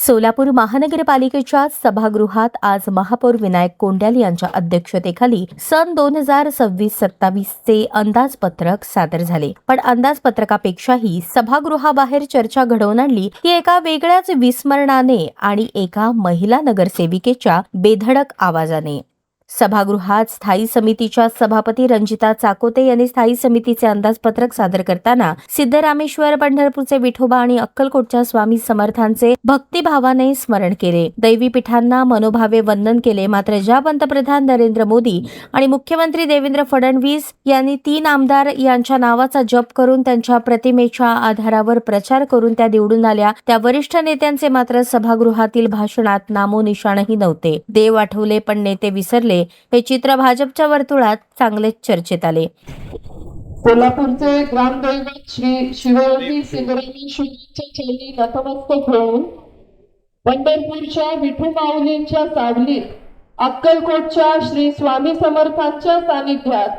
सोलापूर महानगरपालिकेच्या सभागृहात आज महापौर विनायक कोंड्याल यांच्या अध्यक्षतेखाली सन 2026-27 चे अंदाजपत्रक सादर झाले. पण अंदाजपत्रकापेक्षाही सभागृहाबाहेर चर्चा घडवून आणली ती एका वेगळ्याच विस्मरणाने आणि एका महिला नगरसेविकेच्या बेधडक आवाजाने. सभागृहात स्थायी समितीच्या सभापती रंजिता चाकोते यांनी स्थायी समितीचे अंदाजपत्रक सादर करताना सिद्धरामेश्वर, पंढरपूरचे विठोबा आणि अक्कलकोटच्या स्वामी समर्थांचे भक्तिभावाने स्मरण केले. दैवी पीठांना मनोभावे वंदन केले. मात्र ज्या पंतप्रधान नरेंद्र मोदी आणि मुख्यमंत्री देवेंद्र फडणवीस यांनी 3 आमदार यांच्या नावाचा जप करून त्यांच्या प्रतिमेच्या आधारावर प्रचार करून त्या निवडून आल्या, त्या वरिष्ठ नेत्यांचे मात्र सभागृहातील भाषणात नामोनिशाणही नव्हते. देव आठवले पण नेते विसरले हे चित्र भाजपच्या वर्तुळात चांगलेच चर्चेत आले. कोल्हापूरचे ग्रामदैवत श्री शिवयोगी सिद्धरामेश्वरांच्या चरणी नतमस्तक होऊन, पंढरपूरच्या विठू माऊलींच्या सावलीत, अक्कलकोटच्या श्री स्वामी समर्थांच्या सानिध्यात,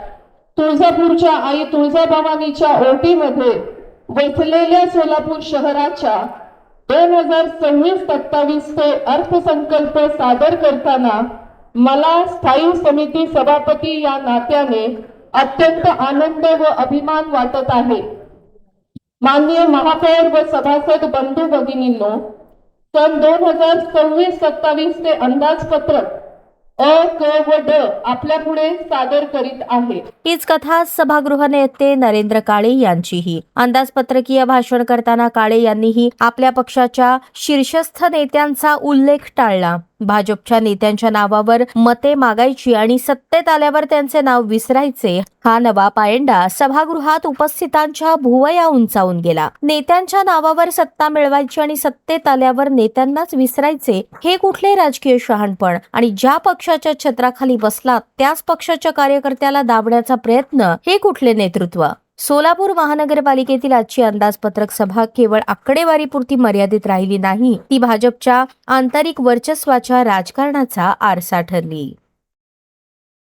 तुळजापूरच्या आई तुळजाभवानीच्या ओटीमध्ये वसलेल्या सोलापूर शहराच्या 2026-27 चे अर्थसंकल्प सादर करताना मला स्थायी समिती सभापती या नात्याने अत्यंत आनंद व अभिमान वाटत आहे. माननीय महापौर व सभासद बंधू भगिनींनो, सन 2026-27 चे अंदाजपत्रक अ, क व ड आपल्या पुढे सादर करीत आहे. हीच कथा सभागृह नेते नरेंद्र काळे यांचीही. अंदाजपत्रकीय भाषण करताना काळे यांनीही आपल्या पक्षाच्या शीर्षस्थ नेत्यांचा उल्लेख टाळला. भाजपच्या नेत्यांच्या नावावर मते मागायची आणि सत्तेत आल्यावर त्यांचे नाव विसरायचे हा नवा पायंडा सभागृहात उपस्थितांच्या भुवया उंचावून गेला. नेत्यांच्या नावावर सत्ता मिळवायची आणि सत्तेत आल्यावर नेत्यांनाच विसरायचे हे कुठले राजकीय शहाणपण? आणि ज्या पक्षाच्या छत्राखाली बसला त्याच पक्षाच्या कार्यकर्त्याला दाबण्याचा प्रयत्न हे कुठले नेतृत्व? सोलापूर महानगरपालिकेतील आजची अंदाजपत्रक सभा केवळ आकडेवारीपुरती मर्यादित राहिली नाही, ती भाजपच्या आंतरिक वर्चस्वाच्या राजकारणाचा आरसा ठरली.